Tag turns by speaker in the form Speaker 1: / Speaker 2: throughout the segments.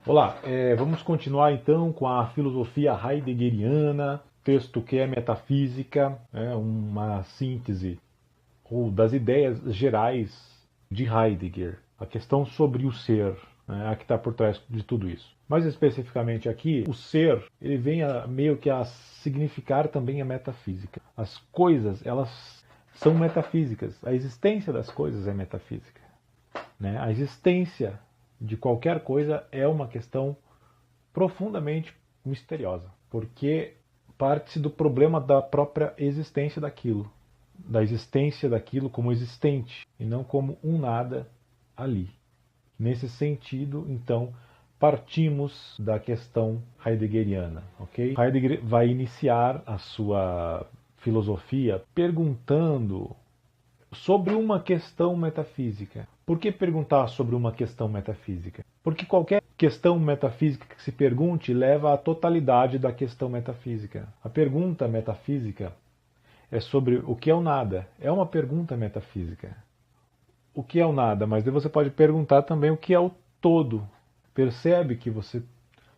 Speaker 1: Olá, vamos continuar então com a filosofia heideggeriana, texto que é metafísica, uma síntese ou das ideias gerais de Heidegger, a questão sobre o ser, a que está por trás de tudo isso. Mais especificamente aqui, o ser ele vem meio que a significar também a metafísica. As coisas, elas são metafísicas. A existência das coisas é metafísica. A existência de qualquer coisa é uma questão profundamente misteriosa, porque parte do problema da própria existência daquilo, da existência daquilo como existente e não como um nada ali. Nesse sentido, então, partimos da questão heideggeriana, ok? Heidegger vai iniciar a sua filosofia perguntando sobre uma questão metafísica. Por que perguntar sobre uma questão metafísica? Porque qualquer questão metafísica que se pergunte leva à totalidade da questão metafísica. A pergunta metafísica é sobre o que é o nada. É uma pergunta metafísica. O que é o nada? Mas daí você pode perguntar também o que é o todo. Percebe que você,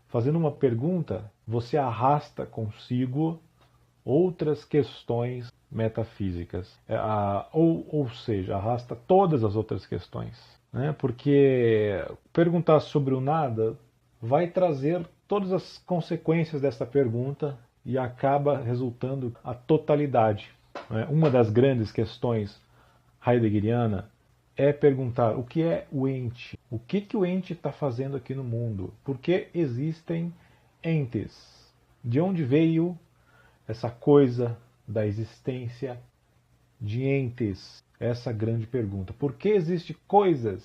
Speaker 1: fazendo uma pergunta, você arrasta consigo outras questões metafísicas, ou seja, arrasta todas as outras questões, porque perguntar sobre o nada vai trazer todas as consequências dessa pergunta e acaba resultando a totalidade. Uma das grandes questões heideggeriana é perguntar o que é o ente, o que o ente está fazendo aqui no mundo, por que existem entes, de onde veio essa coisa da existência de entes? Essa grande pergunta. Por que existem coisas?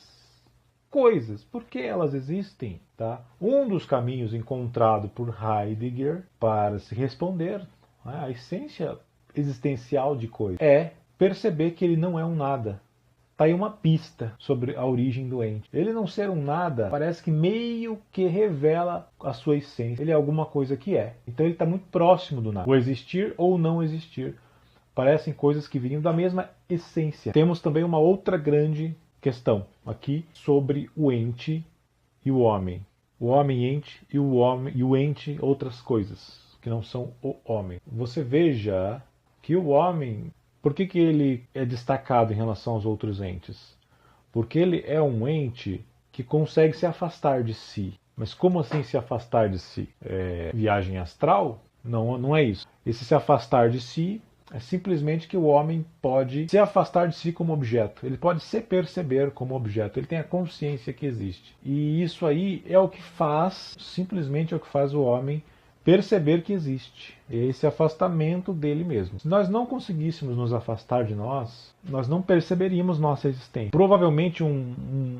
Speaker 1: Coisas, por que elas existem? Tá? Um dos caminhos encontrado por Heidegger para se responder a essência existencial de coisa é perceber que ele não é um nada. Está aí uma pista sobre a origem do ente. Ele não ser um nada parece que meio que revela a sua essência. Ele é alguma coisa que é. Então ele está muito próximo do nada. O existir ou não existir parecem coisas que viriam da mesma essência. Temos também uma outra grande questão aqui sobre o ente e o homem. O homem-ente e o ente outras coisas que não são o homem. Você veja que o homem, por que ele é destacado em relação aos outros entes? Porque ele é um ente que consegue se afastar de si. Mas como assim se afastar de si? Viagem astral? Não, não é isso. Esse se afastar de si é simplesmente que o homem pode se afastar de si como objeto. Ele pode se perceber como objeto. Ele tem a consciência que existe. E isso aí é o que faz, simplesmente é o que faz o homem perceber que existe. Esse afastamento dele mesmo. Se nós não conseguíssemos nos afastar de nós, nós não perceberíamos nossa existência. Provavelmente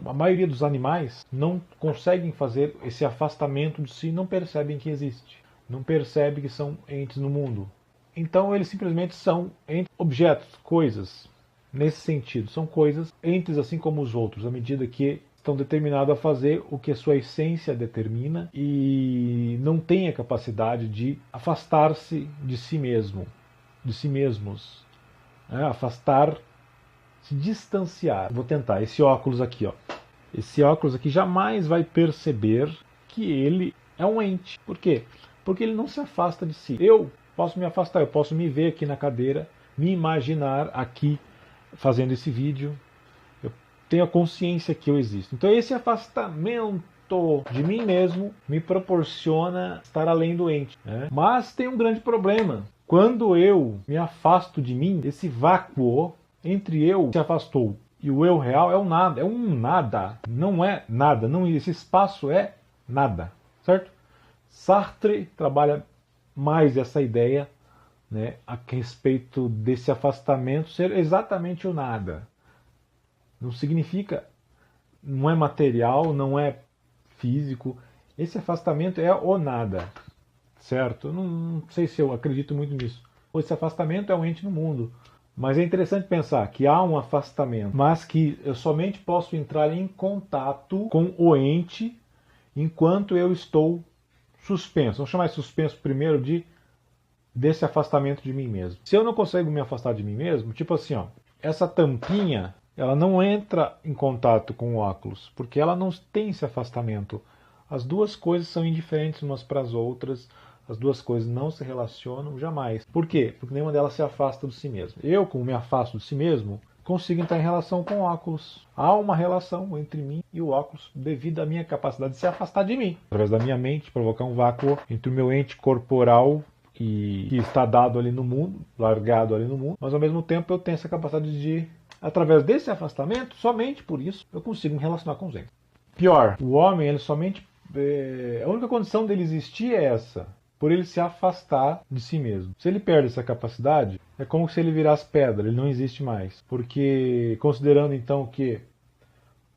Speaker 1: a maioria dos animais não conseguem fazer esse afastamento de si, não percebem que existe. Não percebem que são entes no mundo. Então eles simplesmente são objetos, coisas. Nesse sentido, são coisas, entes assim como os outros, à medida que estão determinados a fazer o que a sua essência determina e não têm a capacidade de afastar-se de si mesmo, de si mesmos. Afastar, se distanciar. Vou tentar, esse óculos aqui, ó. Esse óculos aqui jamais vai perceber que ele é um ente. Por quê? Porque ele não se afasta de si. Eu posso me afastar, eu posso me ver aqui na cadeira, me imaginar aqui fazendo esse vídeo. Eu tenho a consciência que eu existo. Então esse afastamento de mim mesmo me proporciona estar além do ente. Mas tem um grande problema. Quando eu me afasto de mim, esse vácuo entre eu que se afastou e o eu real é um nada. É um nada. Não é nada. Não, esse espaço é nada. Certo? Sartre trabalha mais essa ideia, a respeito desse afastamento ser exatamente o nada. Não significa, não é material, não é físico. Esse afastamento é o nada, certo? Eu não sei se eu acredito muito nisso. Esse afastamento é um ente no mundo. Mas é interessante pensar que há um afastamento, mas que eu somente posso entrar em contato com o ente enquanto eu estou suspenso. Vamos chamar esse suspenso primeiro desse afastamento de mim mesmo. Se eu não consigo me afastar de mim mesmo, tipo assim, ó, essa tampinha, ela não entra em contato com o óculos, porque ela não tem esse afastamento As duas coisas são indiferentes umas para as outras, as duas coisas não se relacionam jamais. Por quê? Porque nenhuma delas se afasta de si mesmo. Eu, como me afasto de si mesmo, consigo entrar em relação com o óculos. Há uma relação entre mim e o óculos devido à minha capacidade de se afastar de mim. Através da minha mente, provocar um vácuo entre o meu ente corporal que está dado ali no mundo, largado ali no mundo, mas ao mesmo tempo eu tenho essa capacidade de, através desse afastamento, somente por isso, eu consigo me relacionar com os entes. Pior, o homem, ele somente... a única condição dele existir é essa, por ele se afastar de si mesmo. Se ele perde essa capacidade, é como se ele virasse pedra, ele não existe mais. Porque, considerando então que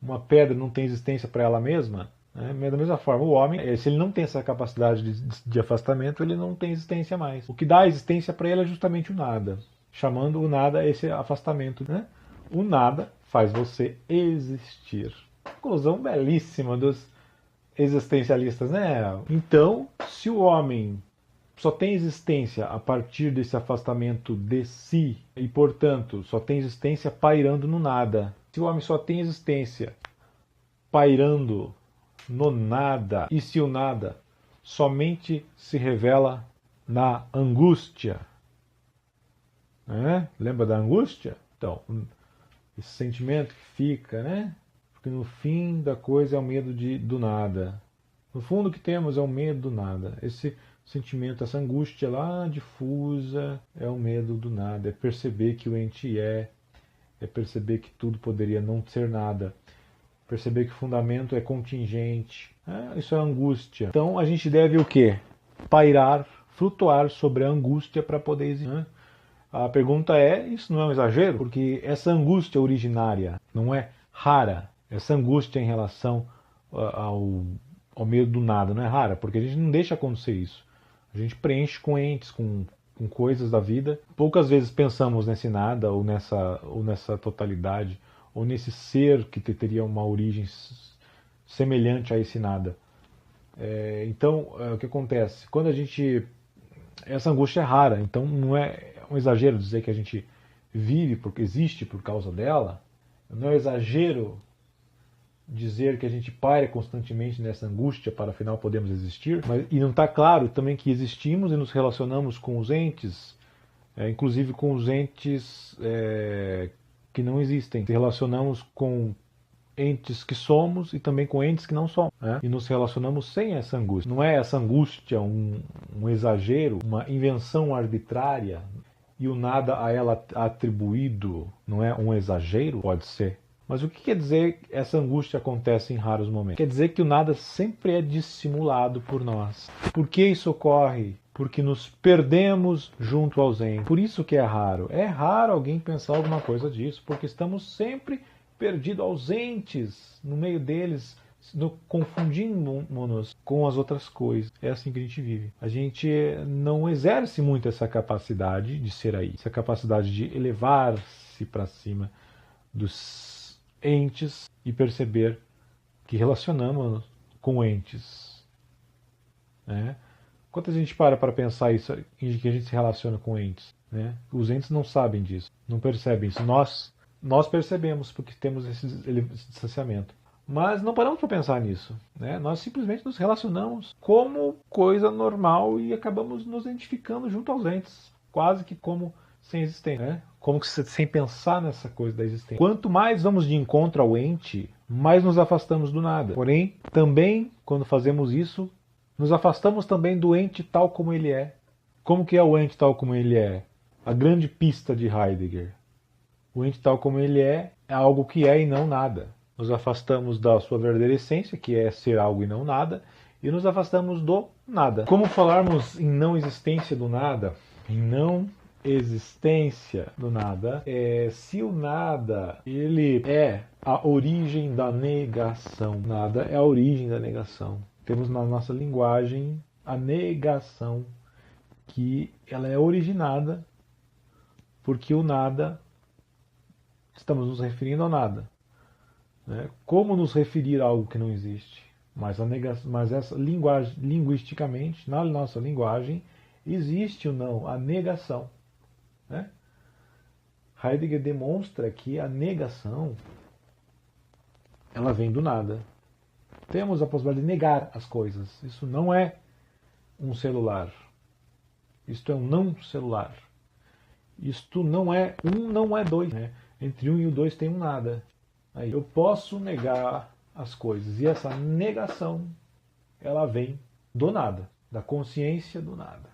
Speaker 1: uma pedra não tem existência para ela mesma, né, da mesma forma, o homem, se ele não tem essa capacidade de afastamento, ele não tem existência mais. O que dá existência para ele é justamente o nada, chamando o nada esse afastamento. Né? O nada faz você existir. Conclusão belíssima dos existencialistas, né? Então, se o homem só tem existência a partir desse afastamento de si e, portanto, só tem existência pairando no nada, se o homem só tem existência pairando no nada, e se o nada somente se revela na angústia, né? Lembra da angústia? Então, esse sentimento que fica, né? Porque no fim da coisa é o medo do nada. No fundo o que temos é o medo do nada. Esse sentimento, essa angústia lá difusa, é o medo do nada. É perceber que o ente é perceber que tudo poderia não ser nada. Perceber que o fundamento é contingente. Isso é angústia. Então a gente deve o quê? Pairar, flutuar sobre a angústia para poder existir. A pergunta é, isso não é um exagero? Porque essa angústia originária não é rara. Essa angústia em relação ao medo do nada não é rara, porque a gente não deixa acontecer isso. A gente preenche com entes, com coisas da vida. Poucas vezes pensamos nesse nada, ou nessa totalidade, ou nesse ser que teria uma origem semelhante a esse nada. Então, o que acontece? Quando a gente... Essa angústia é rara, então não é um exagero dizer que a gente vive porque existe por causa dela. Não é um exagero dizer que a gente paira constantemente nessa angústia para afinal podermos existir, e não está claro também que existimos e nos relacionamos com os entes, inclusive com os entes que não existem. Se relacionamos com entes que somos e também com entes que não somos, né? E nos relacionamos sem essa angústia. Não é essa angústia um exagero, uma invenção arbitrária, e o nada a ela atribuído não é um exagero? Pode ser. Mas o que quer dizer que essa angústia acontece em raros momentos? Quer dizer que o nada sempre é dissimulado por nós. Por que isso ocorre? Porque nos perdemos junto aos entes. Por isso que é raro. É raro alguém pensar alguma coisa disso, porque estamos sempre perdidos ausentes no meio deles, confundindo-nos com as outras coisas. É assim que a gente vive. A gente não exerce muito essa capacidade de ser aí, essa capacidade de elevar-se para cima dos entes e perceber que relacionamos com entes. Né? Quando a gente para pensar isso, que a gente se relaciona com entes, né? Os entes não sabem disso, não percebem isso. Nós percebemos porque temos esse distanciamento. Mas não paramos para pensar nisso. Né? Nós simplesmente nos relacionamos como coisa normal e acabamos nos identificando junto aos entes, quase que como sem existência, né? Como que sem pensar nessa coisa da existência. Quanto mais vamos de encontro ao ente, mais nos afastamos do nada. Porém, também, quando fazemos isso, nos afastamos também do ente tal como ele é. Como que é o ente tal como ele é? A grande pista de Heidegger. O ente tal como ele é algo que é e não nada. Nos afastamos da sua verdadeira essência, que é ser algo e não nada, e nos afastamos do nada. Como falarmos em não existência do nada, em não existência do nada, se o nada ele é a origem da negação, nada é a origem da negação. Temos na nossa linguagem a negação, que ela é originada porque o nada, estamos nos referindo ao nada. Né? Como nos referir a algo que não existe? Mas essa linguagem, linguisticamente, na nossa linguagem, existe o não, a negação. Né? Heidegger demonstra que a negação ela vem do nada. temos a possibilidade de negar as coisas. Isso não é um celular. Isto é um não celular. Isto não é um, não é dois. Né? Entre um e o dois tem um nada. Aí, eu posso negar as coisas. E essa negação, ela vem do nada. Da consciência do nada.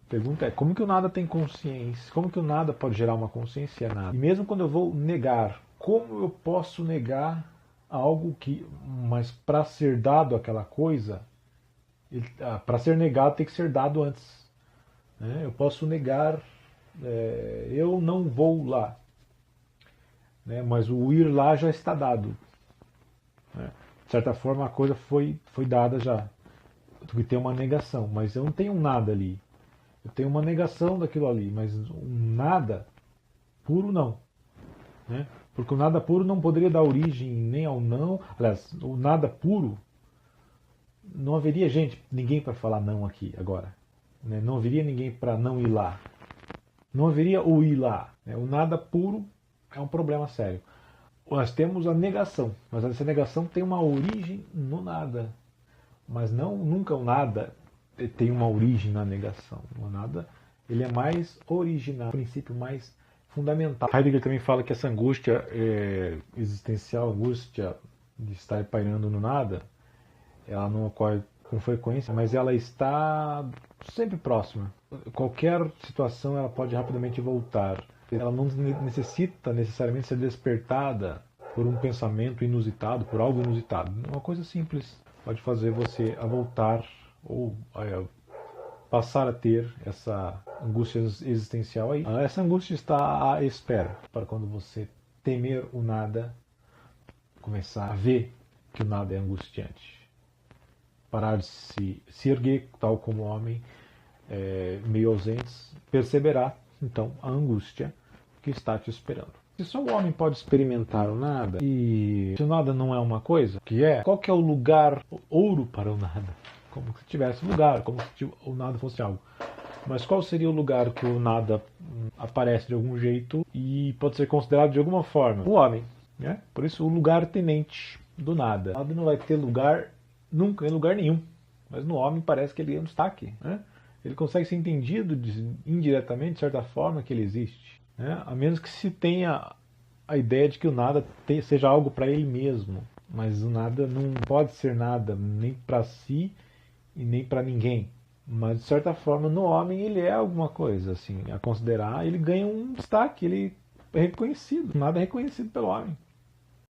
Speaker 1: A pergunta é, como que o nada tem consciência? Como que o nada pode gerar uma consciência? É nada. E mesmo quando eu vou negar, como eu posso negar algo que, mas para ser dado aquela coisa, para ser negado tem que ser dado antes. Né? Eu posso negar, eu não vou lá, né? Mas o ir lá já está dado. Né? De certa forma a coisa foi dada já. Porque tem uma negação, mas eu não tenho nada ali. Eu tenho uma negação daquilo ali, mas um nada puro não. Né? Porque o nada puro não poderia dar origem nem ao não. Aliás, o nada puro, não haveria ninguém para falar não aqui agora. Né? Não haveria ninguém para não ir lá. Não haveria o ir lá. Né? O nada puro é um problema sério. Nós temos a negação, mas essa negação tem uma origem no nada. Mas nunca o nada tem uma origem na negação. O nada, ele é mais original, o princípio mais fundamental. Heidegger também fala que essa angústia existencial, angústia de estar pairando no nada, ela não ocorre com frequência, mas ela está sempre próxima. Qualquer situação ela pode rapidamente voltar. Ela não necessita necessariamente ser despertada por um pensamento inusitado, por algo inusitado. Uma coisa simples pode fazer você a voltar ou passar a ter essa angústia existencial aí. Essa angústia está à espera para quando você temer o nada, começar a ver que o nada é angustiante. Parar de se erguer, tal como homem, meio ausentes, perceberá então a angústia que está te esperando. Se só o homem pode experimentar o nada, e se o nada não é uma coisa, qual que é o lugar ouro para o nada? Como se tivesse lugar, como se o nada fosse algo. Mas qual seria o lugar que o nada aparece de algum jeito e pode ser considerado de alguma forma? O homem. Né? Por isso, o lugar tenente do nada. O nada não vai ter lugar nunca, em lugar nenhum. Mas no homem parece que ele é um destaque. Né? Ele consegue ser entendido indiretamente, de certa forma, que ele existe. Né? A menos que se tenha a ideia de que o nada seja algo para ele mesmo. Mas o nada não pode ser nada, nem para si e nem para ninguém. Mas, de certa forma, no homem ele é alguma coisa, assim, a considerar, ele ganha um destaque, ele é reconhecido. O nada é reconhecido pelo homem.